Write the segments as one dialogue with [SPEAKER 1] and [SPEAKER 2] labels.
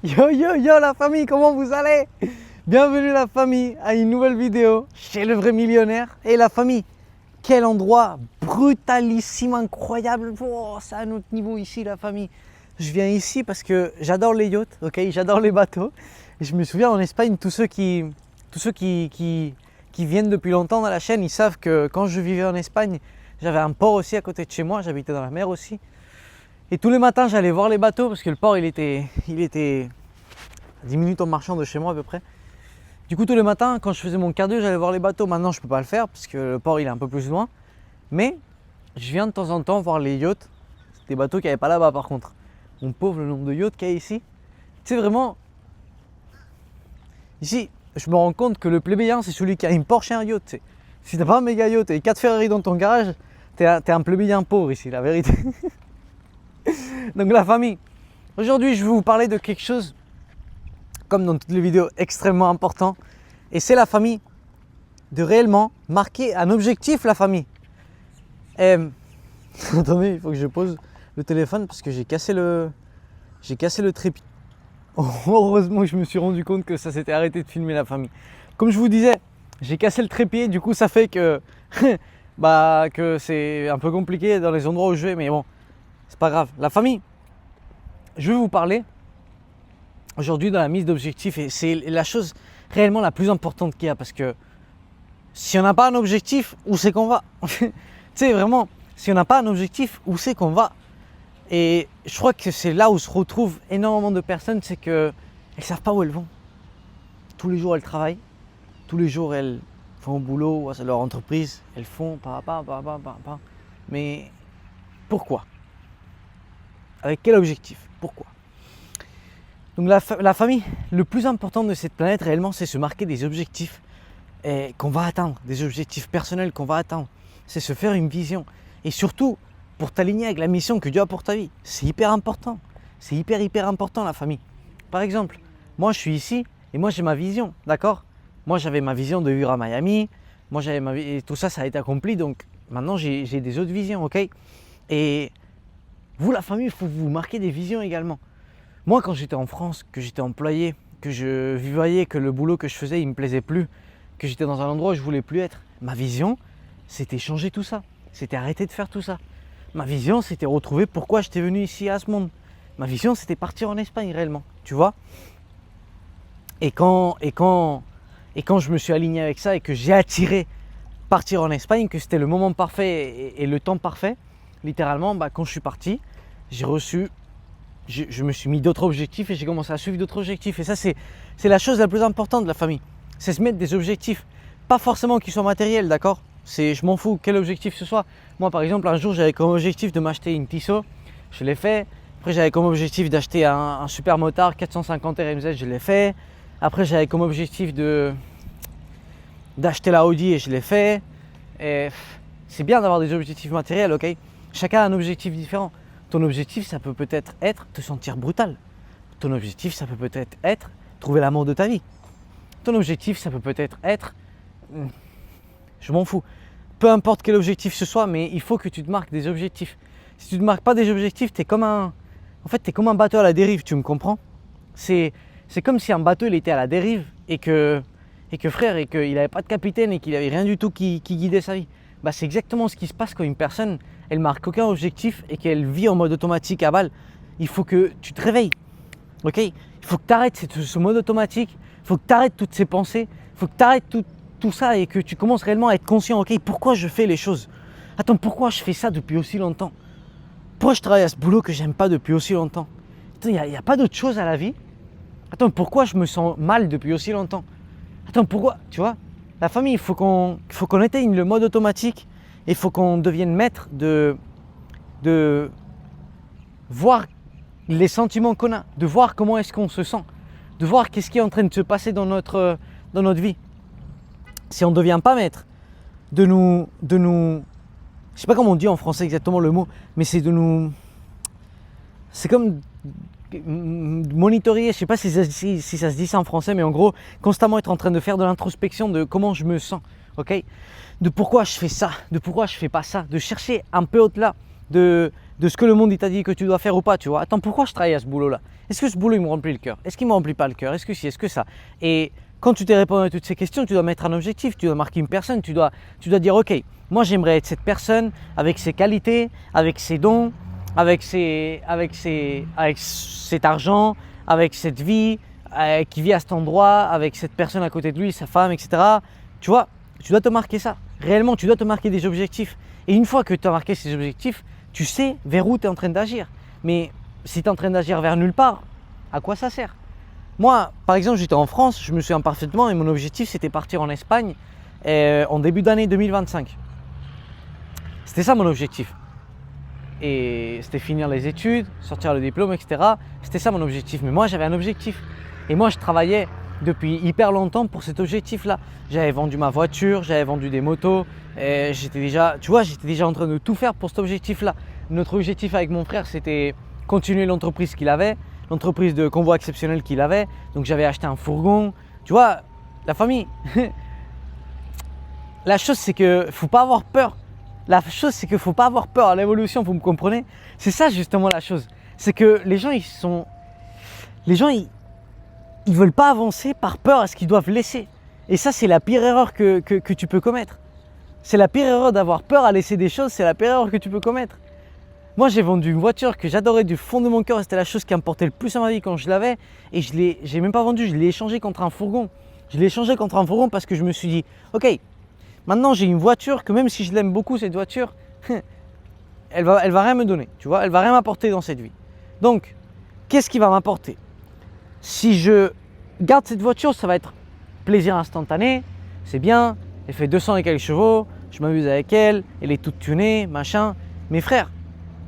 [SPEAKER 1] Yo yo yo la famille, comment vous allez? Bienvenue la famille à une nouvelle vidéo chez le vrai millionnaire. Et la famille, quel endroit brutalissime, incroyable. Oh, c'est à un autre niveau ici la famille. Je viens ici parce que j'adore les yachts, ok, j'adore les bateaux. Et je me souviens en Espagne, tous ceux qui viennent depuis longtemps dans la chaîne, ils savent que quand je vivais en Espagne, j'avais un port aussi à côté de chez moi, j'habitais dans la mer aussi. Et tous les matins, j'allais voir les bateaux parce que le port, il était à 10 minutes en marchant de chez moi à peu près. Du coup, tous les matins, quand je faisais mon cardio, j'allais voir les bateaux. Maintenant, je ne peux pas le faire parce que le port, il est un peu plus loin. Mais je viens de temps en temps voir les yachts. C'est des bateaux qu'il n'y avait pas là-bas par contre. Mon pauvre, le nombre de yachts qu'il y a ici. C'est vraiment... Ici, je me rends compte que le plébéien, c'est celui qui a une Porsche et un yacht. T'sais. Si t'as pas un méga yacht et 4 Ferrari dans ton garage, t'es un plébéien pauvre ici, la vérité. Donc la famille, aujourd'hui je vais vous parler de quelque chose, comme dans toutes les vidéos, extrêmement important. Et c'est la famille, de réellement marquer un objectif la famille. Attendez, il faut que je pose le téléphone parce que j'ai cassé le trépied. Heureusement que je me suis rendu compte que ça s'était arrêté de filmer la famille. Comme je vous disais, j'ai cassé le trépied, du coup ça fait que, que c'est un peu compliqué dans les endroits où je vais, mais bon, c'est pas grave. La famille, je vais vous parler aujourd'hui de la mise d'objectifs et c'est la chose réellement la plus importante qu'il y a parce que si on n'a pas un objectif, où c'est qu'on va? Tu sais vraiment, si on n'a pas un objectif, où c'est qu'on va? Et je crois que c'est là où se retrouvent énormément de personnes, c'est qu'elles ne savent pas où elles vont. Tous les jours elles travaillent, tous les jours elles font au boulot, c'est leur entreprise, elles font mais pourquoi? Avec quel objectif? Pourquoi? Donc la famille, le plus important de cette planète réellement, c'est se marquer des objectifs qu'on va atteindre, des objectifs personnels qu'on va atteindre. C'est se faire une vision. Et surtout, pour t'aligner avec la mission que Dieu a pour ta vie. C'est hyper important. C'est hyper important la famille. Par exemple, moi je suis ici et moi j'ai ma vision, d'accord? Moi j'avais ma vision de vivre à Miami. Moi et tout ça, ça a été accompli. Donc maintenant j'ai des autres visions, ok? Et vous, la famille, il faut vous marquer des visions également. Moi, quand j'étais en France, que j'étais employé, que je voyais que le boulot que je faisais, il ne me plaisait plus, que j'étais dans un endroit où je ne voulais plus être, ma vision, c'était changer tout ça. C'était arrêter de faire tout ça. Ma vision, c'était retrouver pourquoi j'étais venu ici à ce monde. Ma vision, c'était partir en Espagne réellement, tu vois. Et quand je me suis aligné avec ça et que j'ai attiré partir en Espagne, que c'était le moment parfait et le temps parfait, littéralement, quand je suis parti, je me suis mis d'autres objectifs et j'ai commencé à suivre d'autres objectifs. Et ça, c'est la chose la plus importante de la famille. C'est se mettre des objectifs. Pas forcément qu'ils soient matériels, d'accord? Je m'en fous, quel objectif ce soit. Moi, par exemple, un jour, j'avais comme objectif de m'acheter une Tissot. Je l'ai fait. Après, j'avais comme objectif d'acheter un super motard 450 RMZ. Je l'ai fait. Après, j'avais comme objectif d'acheter la Audi et je l'ai fait. Et c'est bien d'avoir des objectifs matériels, ok? Chacun a un objectif différent. Ton objectif, ça peut peut-être être te sentir brutal. Ton objectif, ça peut peut-être être trouver l'amour de ta vie. Ton objectif, ça peut peut-être être... Je m'en fous. Peu importe quel objectif ce soit, mais il faut que tu te marques des objectifs. Si tu ne te marques pas des objectifs, t'es comme un bateau à la dérive, tu me comprends? C'est comme si un bateau il était à la dérive et que frère, et qu'il n'avait pas de capitaine et qu'il n'avait rien du tout qui guidait sa vie. C'est exactement ce qui se passe quand une personne, elle marque aucun objectif et qu'elle vit en mode automatique à balle. Il faut que tu te réveilles, ok? Il faut que tu arrêtes ce mode automatique, il faut que tu arrêtes toutes ces pensées, il faut que tu arrêtes tout ça et que tu commences réellement à être conscient, ok? Pourquoi je fais les choses? Attends, pourquoi je fais ça depuis aussi longtemps? Pourquoi je travaille à ce boulot que j'aime pas depuis aussi longtemps? Attends, il n'y a pas d'autre chose à la vie? Attends, pourquoi je me sens mal depuis aussi longtemps? Attends, pourquoi? Tu vois? La famille, il faut qu'on éteigne le mode automatique et il faut qu'on devienne maître de voir les sentiments qu'on a, de voir comment est-ce qu'on se sent, de voir qu'est-ce qui est en train de se passer dans notre vie. Si on ne devient pas maître de nous, je sais pas comment on dit en français exactement le mot, mais c'est comme monitorer, je sais pas si ça se dit ça en français, mais en gros, constamment être en train de faire de l'introspection de comment je me sens, ok? De pourquoi je fais ça, de pourquoi je fais pas ça, de chercher un peu au-delà, de de ce que le monde il t'a dit que tu dois faire ou pas, tu vois. Attends, pourquoi je travaille à ce boulot-là? Est-ce que ce boulot il me remplit le cœur? Est-ce qu'il me remplit pas le cœur? Est-ce que si, est-ce que ça? Et quand tu t'es répondu à toutes ces questions, tu dois mettre un objectif, tu dois marquer une personne, tu dois dire ok, moi j'aimerais être cette personne avec ses qualités, avec ses dons, avec cet argent, avec cette vie, qui vit à cet endroit, avec cette personne à côté de lui, sa femme, etc. Tu vois, tu dois te marquer ça. Réellement, tu dois te marquer des objectifs. Et une fois que tu as marqué ces objectifs, tu sais vers où tu es en train d'agir. Mais si tu es en train d'agir vers nulle part, à quoi ça sert? Moi, par exemple, j'étais en France, je me souviens parfaitement, et mon objectif c'était partir en Espagne en début d'année 2025. C'était ça mon objectif. Et c'était finir les études, sortir le diplôme, etc. C'était ça mon objectif. Mais moi, j'avais un objectif. Et moi, je travaillais depuis hyper longtemps pour cet objectif-là. J'avais vendu ma voiture, j'avais vendu des motos. J'étais déjà en train de tout faire pour cet objectif-là. Notre objectif avec mon frère, c'était continuer l'entreprise qu'il avait, l'entreprise de convoi exceptionnel qu'il avait. Donc, j'avais acheté un fourgon. Tu vois, la famille. La chose, c'est qu'il ne faut pas avoir peur. La chose, c'est qu'il ne faut pas avoir peur à l'évolution, vous me comprenez? C'est ça justement la chose. C'est que les gens, ils veulent pas avancer par peur à ce qu'ils doivent laisser. Et ça, c'est la pire erreur que tu peux commettre. C'est la pire erreur d'avoir peur à laisser des choses, c'est la pire erreur que tu peux commettre. Moi, j'ai vendu une voiture que j'adorais du fond de mon cœur. C'était la chose qui importait le plus à ma vie quand je l'avais. Et j'ai même pas vendu, je l'ai échangé contre un fourgon. Je l'ai échangé contre un fourgon parce que je me suis dit, ok, maintenant j'ai une voiture que même si je l'aime beaucoup cette voiture, elle va rien me donner, tu vois, elle va rien m'apporter dans cette vie. Donc, qu'est-ce qui va m'apporter? Si je garde cette voiture, ça va être plaisir instantané, c'est bien, elle fait 200 et quelques chevaux, je m'amuse avec elle, elle est toute tunée, machin. Mais frère,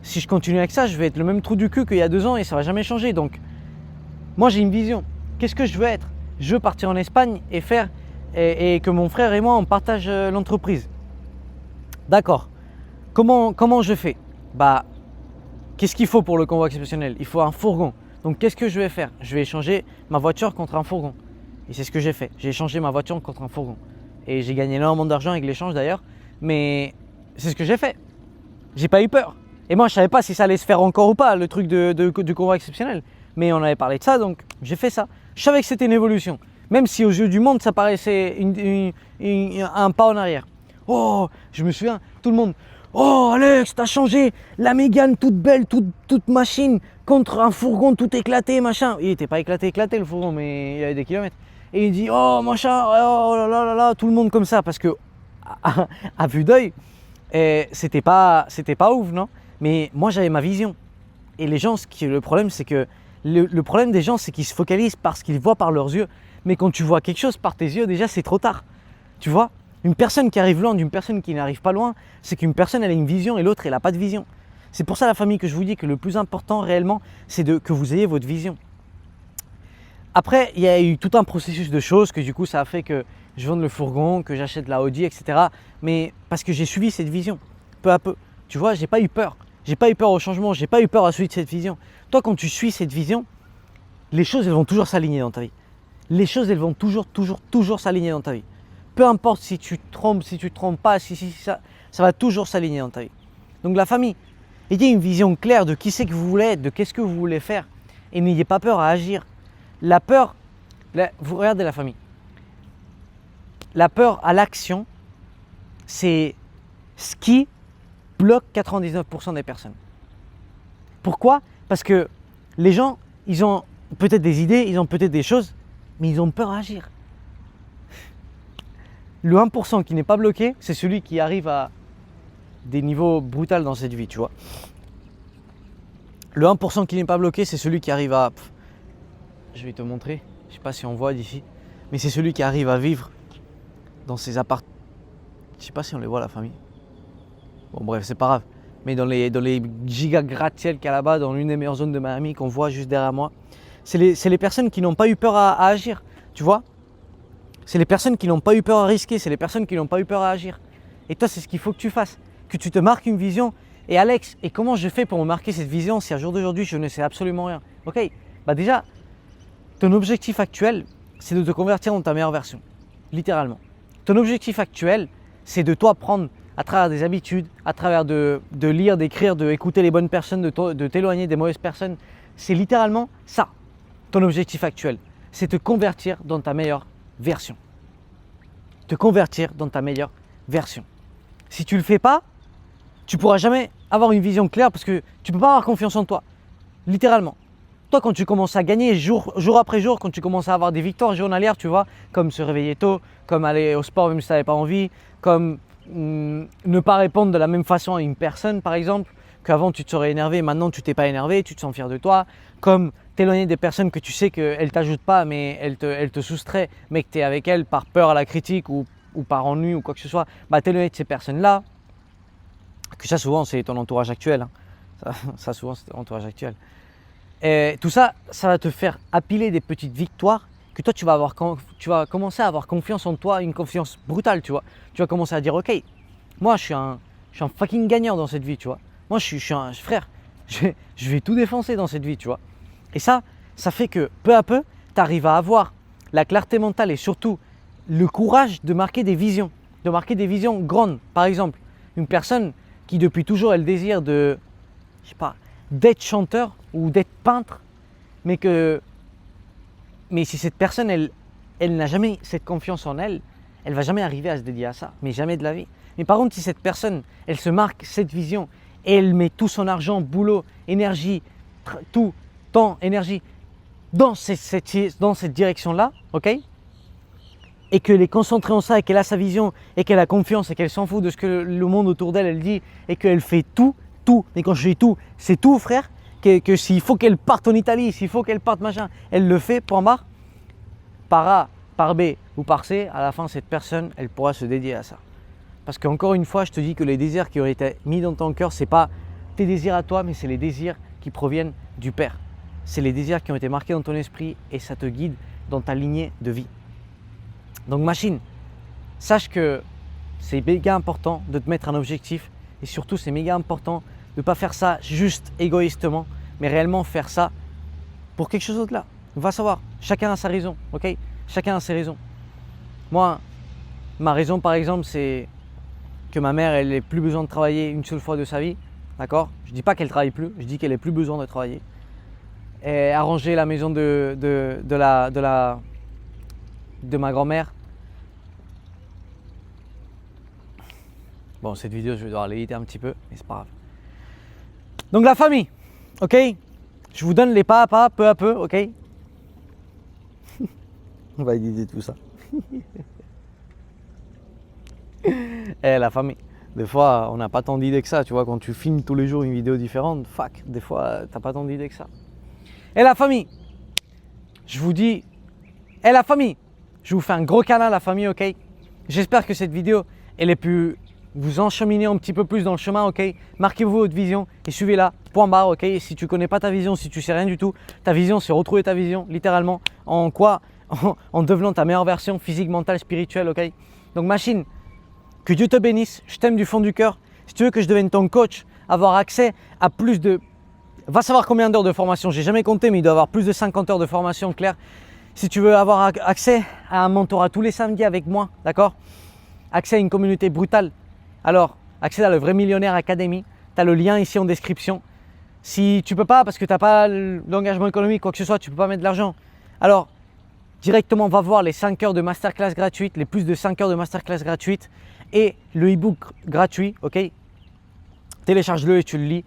[SPEAKER 1] si je continue avec ça, je vais être le même trou du cul qu'il y a 2 ans et ça va jamais changer. Donc, moi j'ai une vision. Qu'est-ce que je veux être? Je veux partir en Espagne et faire et que mon frère et moi on partage l'entreprise. D'accord. Comment je fais? Bah, qu'est-ce qu'il faut pour le convoi exceptionnel? Il faut un fourgon. Donc qu'est-ce que je vais faire? Je vais échanger ma voiture contre un fourgon. Et c'est ce que j'ai fait. J'ai échangé ma voiture contre un fourgon. Et j'ai gagné énormément d'argent avec l'échange d'ailleurs. Mais c'est ce que j'ai fait. J'ai pas eu peur. Et moi je savais pas si ça allait se faire encore ou pas, le truc du convoi exceptionnel. Mais on avait parlé de ça, donc j'ai fait ça. Je savais que c'était une évolution. Même si aux yeux du monde, ça paraissait un pas en arrière. Oh, je me souviens, tout le monde. Oh, Alex, t'as changé la Mégane toute belle, toute machine, contre un fourgon tout éclaté, machin. Il était pas éclaté le fourgon, mais il y avait des kilomètres. Et il dit, oh, machin, oh là là, tout le monde comme ça. Parce que, à vue d'œil, c'était pas ouf, non? Mais moi, j'avais ma vision. Et les gens, le problème, c'est que le problème des gens, c'est qu'ils se focalisent par ce qu'ils voient par leurs yeux. Mais quand tu vois quelque chose par tes yeux, déjà, c'est trop tard. Tu vois? Une personne qui arrive loin d'une personne qui n'arrive pas loin, c'est qu'une personne, elle a une vision et l'autre, elle n'a pas de vision. C'est pour ça, la famille, que je vous dis que le plus important réellement, c'est que vous ayez votre vision. Après, il y a eu tout un processus de choses que du coup, ça a fait que je vende le fourgon, que j'achète la Audi, etc. Mais parce que j'ai suivi cette vision, peu à peu. Tu vois, j'ai pas eu peur. J'ai pas eu peur au changement, j'ai pas eu peur à suivre cette vision. Toi, quand tu suis cette vision, les choses, elles vont toujours s'aligner dans ta vie. Les choses, elles vont toujours s'aligner dans ta vie. Peu importe si tu te trompes, si tu te trompes pas, ça va toujours s'aligner dans ta vie. Donc la famille, ayez une vision claire de qui c'est que vous voulez être, de qu'est-ce que vous voulez faire. Et n'ayez pas peur à agir. La peur, vous regardez la famille. La peur à l'action, c'est ce qui bloque 99% des personnes. Pourquoi? Parce que les gens, ils ont peut-être des idées, ils ont peut-être des choses, mais ils ont peur à agir. Le 1% qui n'est pas bloqué, c'est celui qui arrive à des niveaux brutaux dans cette vie, tu vois. Le 1% qui n'est pas bloqué, c'est celui qui arrive à... Je vais te montrer, je ne sais pas si on voit d'ici, mais c'est celui qui arrive à vivre dans ces appartements. Je ne sais pas si on les voit, la famille. Bon bref, c'est pas grave. Mais dans les giga gratte-ciel qu'il y a là-bas, dans l'une des meilleures zones de Miami qu'on voit juste derrière moi, c'est les personnes qui n'ont pas eu peur à agir, tu vois. C'est les personnes qui n'ont pas eu peur à risquer, c'est les personnes qui n'ont pas eu peur à agir. Et toi, c'est ce qu'il faut que tu fasses, que tu te marques une vision. Et Alex, et comment je fais pour me marquer cette vision si à jour d'aujourd'hui, je ne sais absolument rien? Ok, bah déjà, ton objectif actuel, c'est de te convertir dans ta meilleure version, littéralement. Ton objectif actuel, c'est de toi prendre à travers des habitudes, à travers de lire, d'écrire, d'écouter les bonnes personnes, de t'éloigner des mauvaises personnes. C'est littéralement ça, ton objectif actuel. C'est te convertir dans ta meilleure version. Te convertir dans ta meilleure version. Si tu ne le fais pas, tu ne pourras jamais avoir une vision claire parce que tu ne peux pas avoir confiance en toi. Littéralement. Toi, quand tu commences à gagner jour après jour, quand tu commences à avoir des victoires journalières, tu vois, comme se réveiller tôt, comme aller au sport même si tu n'avais pas envie, comme ne pas répondre de la même façon à une personne, par exemple, qu'avant tu te serais énervé, maintenant tu t'es pas énervé, tu te sens fier de toi, comme t'éloigner des personnes que tu sais qu'elles ne t'ajoutent pas, mais elles te soustraient, mais que tu es avec elles par peur à la critique ou par ennui ou quoi que ce soit, bah t'éloigner de ces personnes-là, que ça souvent c'est ton entourage actuel, hein. Ça souvent c'est ton entourage actuel. Et tout ça, ça va te faire appiler des petites victoires que toi tu vas commencer à avoir confiance en toi, une confiance brutale, tu vois. Tu vas commencer à dire ok, moi je suis un fucking gagnant dans cette vie, tu vois. Moi je suis un frère, je vais tout défoncer dans cette vie, tu vois. Et ça fait que peu à peu, tu arrives à avoir la clarté mentale et surtout le courage de marquer des visions grandes. Par exemple, une personne qui depuis toujours a le désir de, je sais pas, d'être chanteur ou d'être peintre, mais si cette personne, elle n'a jamais cette confiance en elle, elle va jamais arriver à se dédier à ça, mais jamais de la vie. Mais par contre, si cette personne, elle se marque cette vision et elle met tout son argent, boulot, énergie, tout, temps, énergie dans cette direction-là, ok, et qu'elle est concentrée en ça et qu'elle a sa vision et qu'elle a confiance et qu'elle s'en fout de ce que le monde autour d'elle, elle dit et qu'elle fait tout, mais quand je dis tout, c'est tout frère, que s'il faut qu'elle parte en Italie, s'il faut qu'elle parte machin, elle le fait, point barre, par A, par B ou par C, à la fin cette personne, elle pourra se dédier à ça. Parce qu'encore une fois, je te dis que les désirs qui ont été mis dans ton cœur, ce n'est pas tes désirs à toi, mais c'est les désirs qui proviennent du Père. C'est les désirs qui ont été marqués dans ton esprit et ça te guide dans ta lignée de vie. Donc machine, sache que c'est méga important de te mettre un objectif et surtout c'est méga important de ne pas faire ça juste égoïstement, mais réellement faire ça pour quelque chose d'autre là. On va savoir, chacun a sa raison, ok? Chacun a ses raisons. Moi, ma raison par exemple, c'est que ma mère, elle n'ait plus besoin de travailler une seule fois de sa vie, d'accord? Je ne dis pas qu'elle ne travaille plus, je dis qu'elle n'ait plus besoin de travailler. Et arranger la maison de ma grand-mère. Bon, cette vidéo, je vais devoir l'éditer un petit peu, mais c'est pas grave. Donc la famille, ok? Je vous donne les pas à pas, peu à peu, ok? On va éditer tout ça. La famille. Des fois, on n'a pas tant d'idées que ça, tu vois, quand tu filmes tous les jours une vidéo différente, fuck, des fois, t'as pas tant d'idées que ça. Et la famille, je vous dis, la famille, je vous fais un gros câlin, la famille, ok? J'espère que cette vidéo, elle ait pu vous encheminer un petit peu plus dans le chemin, ok? Marquez-vous votre vision et suivez-la, point barre, ok? Si tu ne connais pas ta vision, si tu ne sais rien du tout, ta vision, c'est retrouver ta vision, littéralement. En quoi? En devenant ta meilleure version physique, mentale, spirituelle, ok? Donc machine, que Dieu te bénisse, je t'aime du fond du cœur. Si tu veux que je devienne ton coach, avoir accès à plus de... Va savoir combien d'heures de formation, j'ai jamais compté, mais il doit y avoir plus de 50 heures de formation, clair. Si tu veux avoir accès à un mentorat tous les samedis avec moi, d'accord? Accès à une communauté brutale. Alors, accède à le Vrai Millionnaire Academy. Tu as le lien ici en description. Si tu ne peux pas, parce que tu n'as pas l'engagement économique, quoi que ce soit, tu ne peux pas mettre de l'argent. Alors, directement, va voir les 5 heures de masterclass gratuites, les plus de 5 heures de masterclass gratuites et le e-book gratuit, ok? Télécharge-le et tu le lis.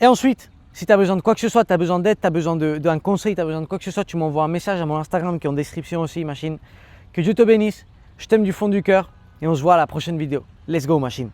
[SPEAKER 1] Et ensuite, si tu as besoin de quoi que ce soit, tu as besoin d'aide, tu as besoin d'un conseil, tu as besoin de quoi que ce soit, tu m'envoies un message à mon Instagram qui est en description aussi, machine. Que Dieu te bénisse, je t'aime du fond du cœur et on se voit à la prochaine vidéo. Let's go, machine.